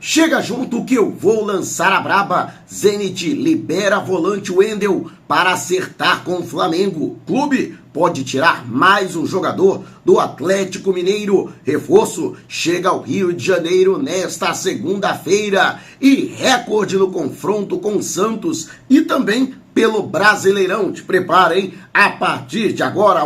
Chega junto que eu vou lançar a braba. Zenit libera volante Wendel para acertar com o Flamengo. Clube pode tirar mais um jogador do Atlético Mineiro. Reforço chega ao Rio de Janeiro nesta segunda-feira. E recorde no confronto com o Santos e também pelo Brasileirão. Te prepara, hein? A partir de agora,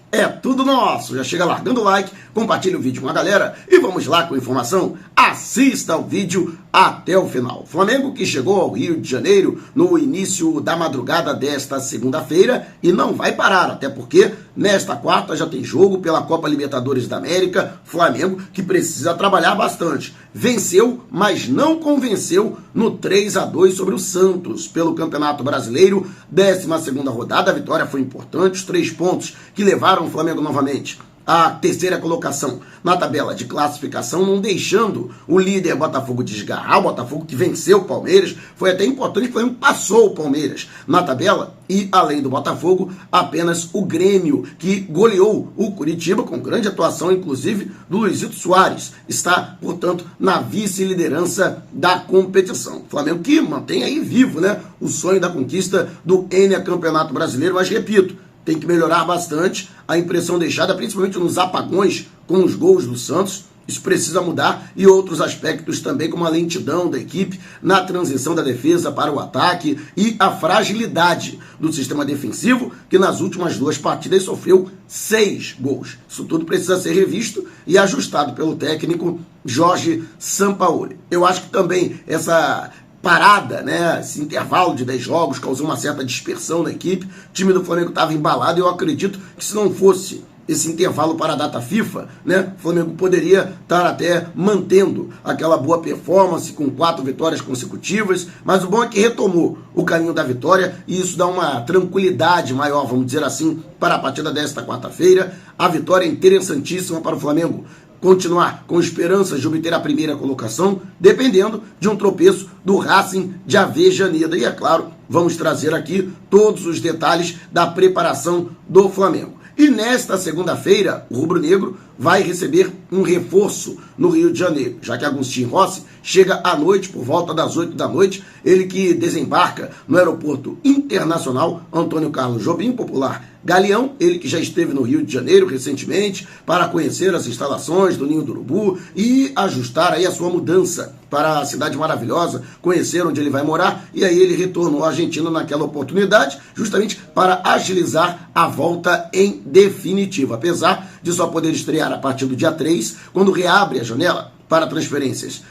é tudo nosso. Já chega largando o like, compartilha o vídeo com a galera e vamos lá com a informação. Assista o vídeo até o final. Flamengo que chegou ao Rio de Janeiro no início da madrugada desta segunda-feira e não vai parar, até porque nesta quarta já tem jogo pela Copa Libertadores da América. Flamengo que precisa trabalhar bastante. Venceu, mas não convenceu no 3-2 sobre o Santos pelo Campeonato Brasileiro. 12ª rodada, a vitória foi importante, os 3 pontos que levaram o Flamengo novamente a terceira colocação na tabela de classificação, não deixando o líder Botafogo desgarrar. O Botafogo que venceu o Palmeiras, foi até importante, o Flamengo passou o Palmeiras na tabela, e além do Botafogo, apenas o Grêmio, que goleou o Curitiba, com grande atuação, inclusive, do Luizito Soares, está, portanto, na vice-liderança da competição. O Flamengo que mantém aí vivo, né, o sonho da conquista do Campeonato Brasileiro, mas repito, tem que melhorar bastante a impressão deixada, principalmente nos apagões com os gols do Santos. Isso precisa mudar, e outros aspectos também, como a lentidão da equipe na transição da defesa para o ataque e a fragilidade do sistema defensivo, que nas últimas 2 partidas sofreu 6 gols. Isso tudo precisa ser revisto e ajustado pelo técnico Jorge Sampaoli. Eu acho que também essa parada, né, esse intervalo de 10 jogos causou uma certa dispersão na equipe. O time do Flamengo estava embalado e eu acredito que se não fosse esse intervalo para a data FIFA, né, o Flamengo poderia estar até mantendo aquela boa performance com 4 vitórias consecutivas, mas o bom é que retomou o caminho da vitória e isso dá uma tranquilidade maior, vamos dizer assim, para a partida desta quarta-feira. A vitória é interessantíssima para o Flamengo continuar com esperanças de obter a primeira colocação, dependendo de um tropeço do Racing de Avejaneda. E é claro, vamos trazer aqui todos os detalhes da preparação do Flamengo. E nesta segunda-feira, o rubro-negro vai receber um reforço no Rio de Janeiro, já que Agustin Rossi chega à noite, por volta das 8 da noite, ele que desembarca no Aeroporto Internacional Antônio Carlos Jobim, popular Galeão, ele que já esteve no Rio de Janeiro recentemente para conhecer as instalações do Ninho do Urubu e ajustar aí a sua mudança para a cidade maravilhosa, conhecer onde ele vai morar, e aí ele retornou à Argentina naquela oportunidade, justamente para agilizar a volta em definitivo, apesar de só poder estrear a partir do dia 3, quando reabre a janela para transferências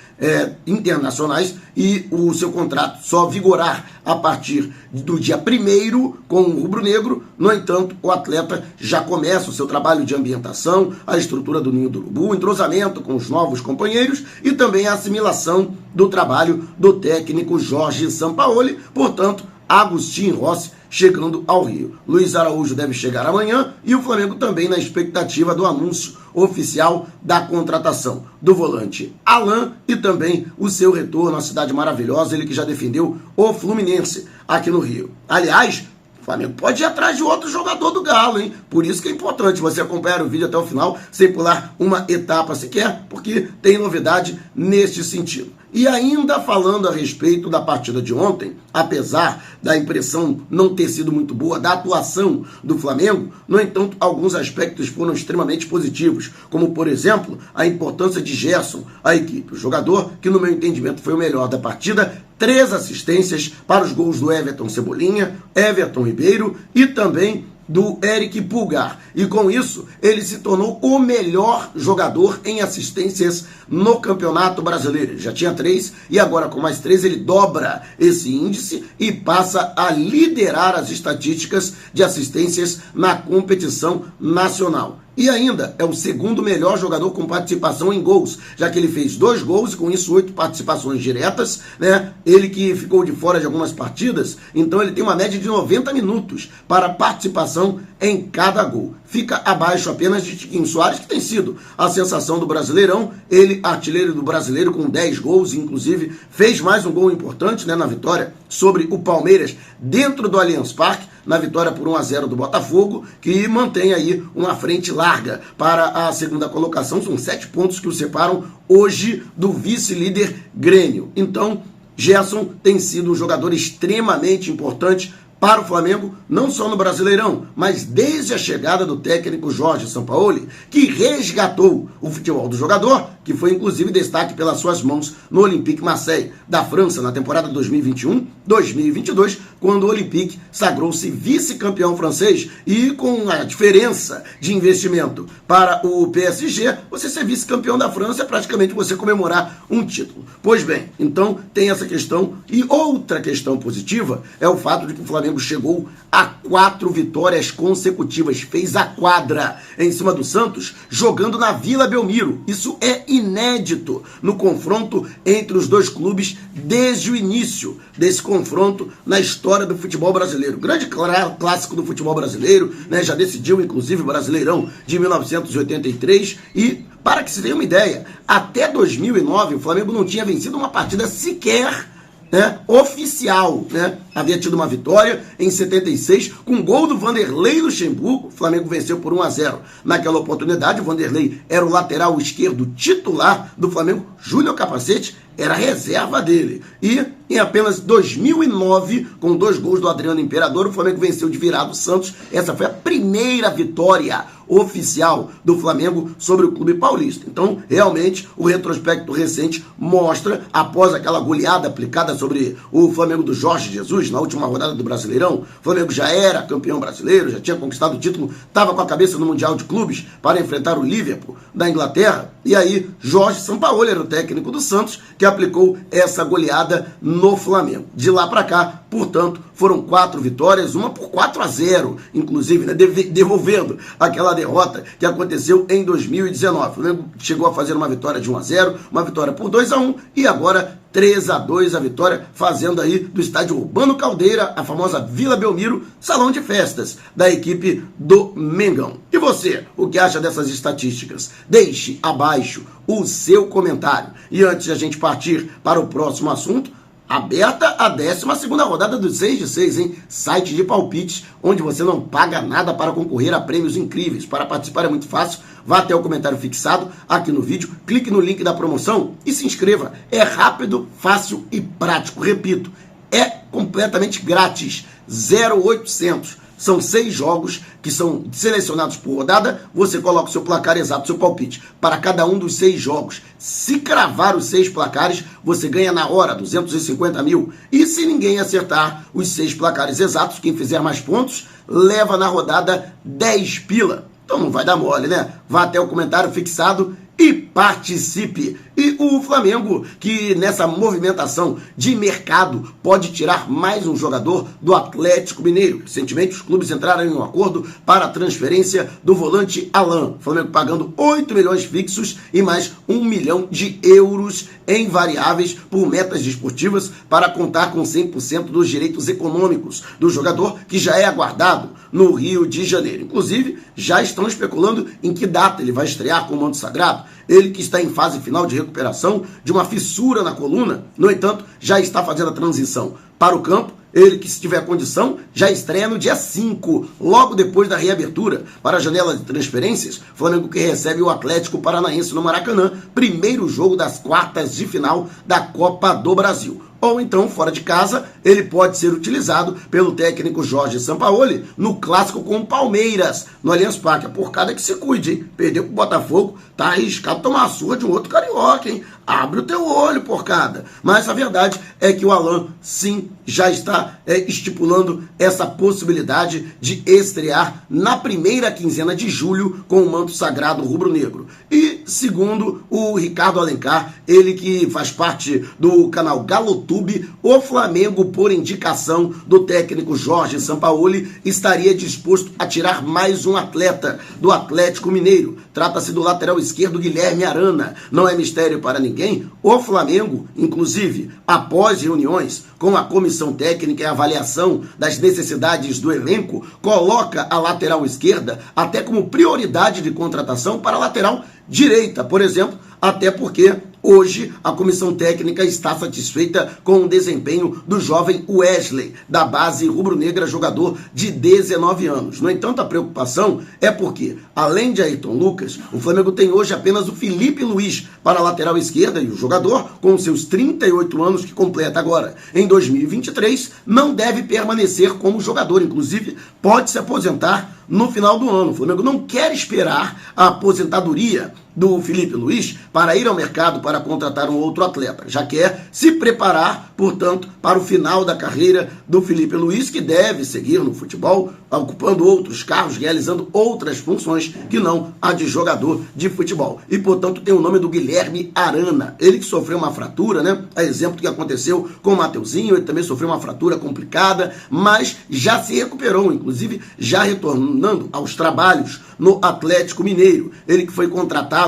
internacionais e o seu contrato só vigorar a partir do dia 1º com o rubro-negro. No entanto, o atleta já começa o seu trabalho de ambientação, a estrutura do Ninho do Urubu, o entrosamento com os novos companheiros e também a assimilação do trabalho do técnico Jorge Sampaoli. Portanto, Agustin Rossi chegando ao Rio. Luiz Araújo deve chegar amanhã e o Flamengo também na expectativa do anúncio oficial da contratação do volante Alan e também o seu retorno à cidade maravilhosa, ele que já defendeu o Fluminense aqui no Rio. Aliás, o Flamengo pode ir atrás de outro jogador do Galo, hein? Por isso que é importante você acompanhar o vídeo até o final, sem pular uma etapa sequer, porque tem novidade neste sentido. E ainda falando a respeito da partida de ontem, apesar da impressão não ter sido muito boa da atuação do Flamengo, no entanto, alguns aspectos foram extremamente positivos, como, por exemplo, a importância de Gerson à equipe. O jogador que, no meu entendimento, foi o melhor da partida, 3 assistências para os gols do Everton Cebolinha, Everton Ribeiro e também do Eric Pulgar, e com isso ele se tornou o melhor jogador em assistências no Campeonato Brasileiro. Ele já tinha 3 e agora com mais 3 ele dobra esse índice e passa a liderar as estatísticas de assistências na competição nacional. E ainda é o 2º melhor jogador com participação em gols, já que ele fez 2 gols e com isso 8 participações diretas, né? Ele que ficou de fora de algumas partidas, então ele tem uma média de 90 minutos para participação em cada gol. Fica abaixo apenas de Tiquinho Soares, que tem sido a sensação do Brasileirão. Ele, artilheiro do Brasileiro, com 10 gols, inclusive fez mais um gol importante, né, na vitória sobre o Palmeiras dentro do Allianz Parque. na vitória por 1-0 do Botafogo, que mantém aí uma frente larga para a segunda colocação. São 7 pontos que o separam hoje do vice-líder Grêmio. Então, Gerson tem sido um jogador extremamente importante para o Flamengo, não só no Brasileirão, mas desde a chegada do técnico Jorge Sampaoli, que resgatou o futebol do jogador, que foi inclusive destaque pelas suas mãos no Olympique Marseille da França na temporada 2021-2022, quando o Olympique sagrou-se vice-campeão francês, e com a diferença de investimento para o PSG, você ser vice-campeão da França é praticamente você comemorar um título. Pois bem, então tem essa questão, e outra questão positiva é o fato de que o Flamengo chegou a 4 vitórias consecutivas, fez a quadra em cima do Santos, jogando na Vila Belmiro. Isso é inédito no confronto entre os dois clubes desde o início desse confronto na história do futebol brasileiro. Grande clássico do futebol brasileiro, né? Já decidiu inclusive o Brasileirão de 1983, e para que se tenha uma ideia, até 2009 o Flamengo não tinha vencido uma partida sequer, né, oficial, né? Havia tido uma vitória em 76 com gol do Vanderlei Luxemburgo. O Flamengo venceu por 1-0 naquela oportunidade. O Vanderlei era o lateral esquerdo titular do Flamengo. Júnior Capacete era a reserva dele. E em apenas 2009, com 2 gols do Adriano Imperador, o Flamengo venceu de virada o Santos. Essa foi a primeira vitória oficial do Flamengo sobre o clube paulista. Então, realmente, o retrospecto recente mostra, após aquela goleada aplicada sobre o Flamengo do Jorge Jesus na última rodada do Brasileirão, o Flamengo já era campeão brasileiro, já tinha conquistado o título, estava com a cabeça no Mundial de Clubes para enfrentar o Liverpool da Inglaterra, e aí Jorge Sampaoli era o técnico do Santos, que aplicou essa goleada no Flamengo. De lá para cá, portanto, foram 4 vitórias, uma por 4-0, inclusive, né, devolvendo aquela derrota que aconteceu em 2019. O Flamengo chegou a fazer uma vitória de 1-0, uma vitória por 2-1 e agora 3-2 a vitória, fazendo aí do estádio Urbano Caldeira, a famosa Vila Belmiro, salão de festas da equipe do Mengão. E você, o que acha dessas estatísticas? Deixe abaixo o seu comentário. E antes de a gente partir para o próximo assunto, aberta a 12ª rodada do 6 de 6, hein? Site de palpites, onde você não paga nada para concorrer a prêmios incríveis. Para participar é muito fácil, vá até o comentário fixado aqui no vídeo, clique no link da promoção e se inscreva. É rápido, fácil e prático. Repito, é completamente grátis, 0800. São 6 jogos que são selecionados por rodada, você coloca o seu placar exato, seu palpite, para cada um dos 6 jogos. Se cravar os 6 placares, você ganha na hora 250 mil. E se ninguém acertar os 6 placares exatos, quem fizer mais pontos, leva na rodada 10 pila. Então não vai dar mole, né? Vá até o comentário fixado e participe. E o Flamengo, que nessa movimentação de mercado pode tirar mais um jogador do Atlético Mineiro. Recentemente os clubes entraram em um acordo para a transferência do volante Alan. O Flamengo pagando 8 milhões fixos e mais 1 milhão de euros em variáveis por metas desportivas para contar com 100% dos direitos econômicos do jogador, que já é aguardado no Rio de Janeiro. Inclusive, já estão especulando em que data ele vai estrear com o manto sagrado. Ele que está em fase final de recuperação de uma fissura na coluna, no entanto, já está fazendo a transição para o campo. Ele que, se tiver condição, já estreia no dia 5, logo depois da reabertura para a janela de transferências. Flamengo que recebe o Atlético Paranaense no Maracanã, primeiro jogo das quartas de final da Copa do Brasil. Ou então, fora de casa, ele pode ser utilizado pelo técnico Jorge Sampaoli no clássico com o Palmeiras, no Allianz Parque. A porcada que se cuide, hein? Perdeu pro Botafogo, tá arriscado tomar a surra de um outro carioca, hein? Abre o teu olho, porcada. Mas a verdade é que o Alan, sim, já está estipulando essa possibilidade de estrear na primeira quinzena de julho com o manto sagrado rubro-negro. E, segundo o Ricardo Alencar, ele que faz parte do canal Galotube, o Flamengo, por indicação do técnico Jorge Sampaoli, estaria disposto a tirar mais um atleta do Atlético Mineiro. Trata-se do lateral esquerdo Guilherme Arana. Não é mistério para ninguém. O Flamengo, inclusive, após reuniões com a comissão técnica e avaliação das necessidades do elenco, coloca a lateral esquerda até como prioridade de contratação para a lateral direita, por exemplo, até porque Hoje, a comissão técnica está satisfeita com o desempenho do jovem Wesley, da base rubro-negra, jogador de 19 anos. No entanto, a preocupação é porque, além de Ayrton Lucas, o Flamengo tem hoje apenas o Felipe Luiz para a lateral esquerda e o jogador, com seus 38 anos que completa agora em 2023, não deve permanecer como jogador. Inclusive, pode se aposentar no final do ano. O Flamengo não quer esperar a aposentadoria do Felipe Luiz para ir ao mercado para contratar um outro atleta. Já quer se preparar, portanto, para o final da carreira do Felipe Luiz, que deve seguir no futebol, ocupando outros cargos, realizando outras funções que não a de jogador de futebol. E, portanto, tem o nome do Guilherme Arana. Ele que sofreu uma fratura, né? A exemplo do que aconteceu com o Mateuzinho, ele também sofreu uma fratura complicada, mas já se recuperou, inclusive já retornando aos trabalhos no Atlético Mineiro. Ele que foi contratado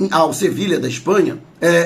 ao Sevilha da Espanha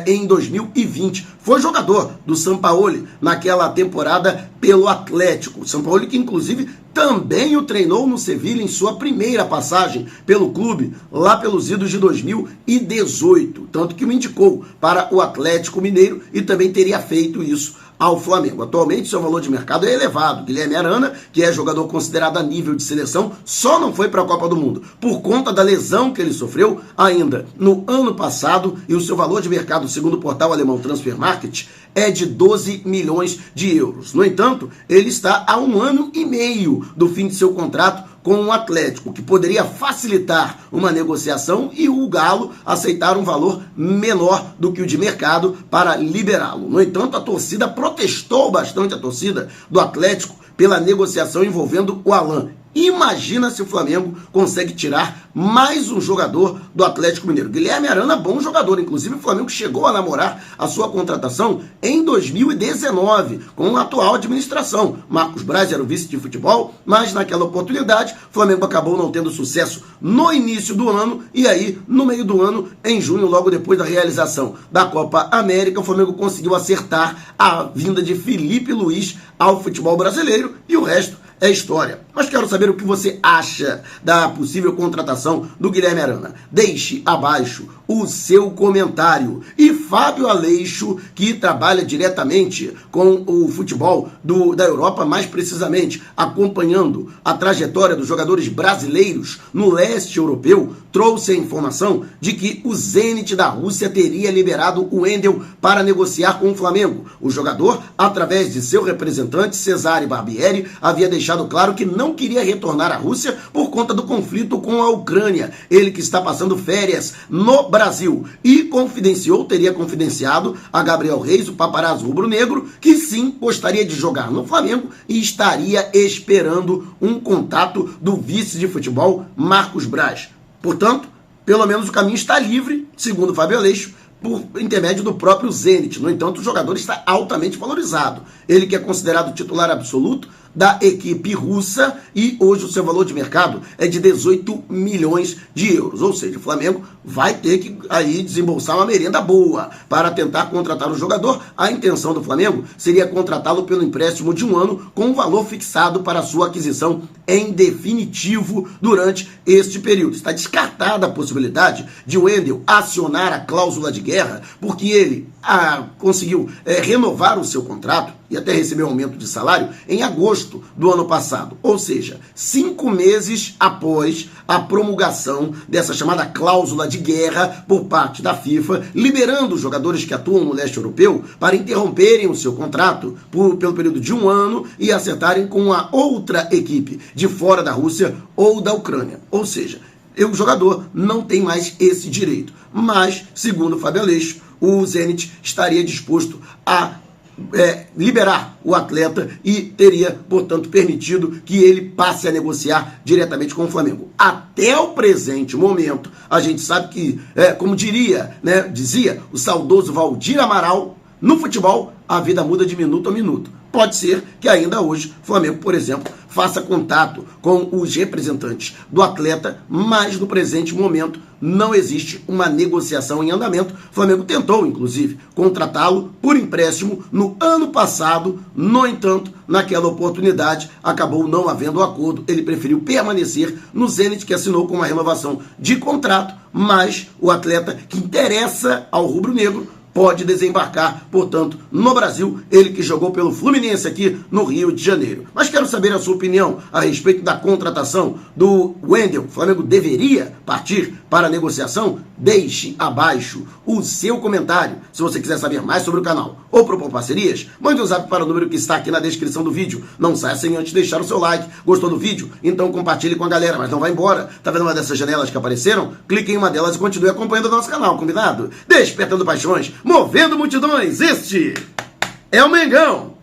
em 2020. Foi jogador do Sampaoli naquela temporada pelo Atlético. O Sampaoli que inclusive também o treinou no Sevilha em sua primeira passagem pelo clube, lá pelos idos de 2018. Tanto que o indicou para o Atlético Mineiro e também teria feito isso ao Flamengo. Atualmente, seu valor de mercado é elevado. Guilherme Arana, que é jogador considerado a nível de seleção, só não foi para a Copa do Mundo por conta da lesão que ele sofreu ainda no ano passado, e o seu valor de mercado, segundo o portal alemão Transfermarkt, é de 12 milhões de euros. No entanto, ele está há 1 ano e meio do fim de seu contrato com o Atlético, que poderia facilitar uma negociação e o Galo aceitar um valor menor do que o de mercado para liberá-lo. No entanto, a torcida protestou bastante, a torcida do Atlético, pela negociação envolvendo o Alan. Imagina se o Flamengo consegue tirar mais um jogador do Atlético Mineiro. Guilherme Arana, bom jogador. Inclusive, o Flamengo chegou a namorar a sua contratação em 2019, com a atual administração. Marcos Braz era o vice de futebol, mas naquela oportunidade, o Flamengo acabou não tendo sucesso no início do ano, e aí, no meio do ano, em junho, logo depois da realização da Copa América, o Flamengo conseguiu acertar a vinda de Felipe Luiz ao futebol brasileiro, e o resto é história. Mas quero saber o que você acha da possível contratação do Guilherme Arana. Deixe abaixo o seu comentário. E Fábio Aleixo, que trabalha diretamente com o futebol da Europa, mais precisamente acompanhando a trajetória dos jogadores brasileiros no leste europeu, trouxe a informação de que o Zenit da Rússia teria liberado o Wendel para negociar com o Flamengo. O jogador, através de seu representante, Cesare Barbieri, havia deixado claro que não queria retornar à Rússia por conta do conflito com a Ucrânia. Ele que está passando férias no Brasil e teria confidenciado a Gabriel Reis, o paparazzo rubro-negro, que sim gostaria de jogar no Flamengo e estaria esperando um contato do vice de futebol, Marcos Braz. Portanto, pelo menos o caminho está livre, segundo Fábio Aleixo, por intermédio do próprio Zenit. No entanto, o jogador está altamente valorizado. Ele que é considerado titular absoluto da equipe russa e hoje o seu valor de mercado é de 18 milhões de euros. Ou seja, o Flamengo vai ter que aí desembolsar uma merenda boa para tentar contratar o jogador. A intenção do Flamengo seria contratá-lo pelo empréstimo de 1 ano com um valor fixado para sua aquisição em definitivo durante este período. Está descartada a possibilidade de o Wendel acionar a cláusula de guerra, porque ele conseguiu renovar o seu contrato e até recebeu um aumento de salário em agosto do ano passado. Ou seja, 5 meses após a promulgação dessa chamada cláusula de guerra por parte da FIFA, liberando os jogadores que atuam no leste europeu para interromperem o seu contrato pelo período de 1 ano e acertarem com a outra equipe de fora da Rússia ou da Ucrânia. Ou seja, o jogador não tem mais esse direito. Mas, segundo Fábio Aleixo, o Zenit estaria disposto a liberar o atleta e teria, portanto, permitido que ele passe a negociar diretamente com o Flamengo. Até o presente momento, a gente sabe que, como dizia o saudoso Valdir Amaral, no futebol a vida muda de minuto a minuto. Pode ser que ainda hoje o Flamengo, por exemplo, faça contato com os representantes do atleta, mas no presente momento não existe uma negociação em andamento. O Flamengo tentou, inclusive, contratá-lo por empréstimo no ano passado, no entanto, naquela oportunidade acabou não havendo acordo. Ele preferiu permanecer no Zenit, que assinou com uma renovação de contrato, mas o atleta que interessa ao rubro-negro pode desembarcar, portanto, no Brasil, ele que jogou pelo Fluminense aqui no Rio de Janeiro. Mas quero saber a sua opinião a respeito da contratação do Wendel. O Flamengo deveria partir para a negociação? Deixe abaixo o seu comentário. Se você quiser saber mais sobre o canal ou propor parcerias, mande um zap para o número que está aqui na descrição do vídeo. Não saia sem antes deixar o seu like. Gostou do vídeo? Então compartilhe com a galera, mas não vai embora. Tá vendo uma dessas janelas que apareceram? Clique em uma delas e continue acompanhando o nosso canal, combinado? Despertando paixões, movendo multidões, este é o Mengão!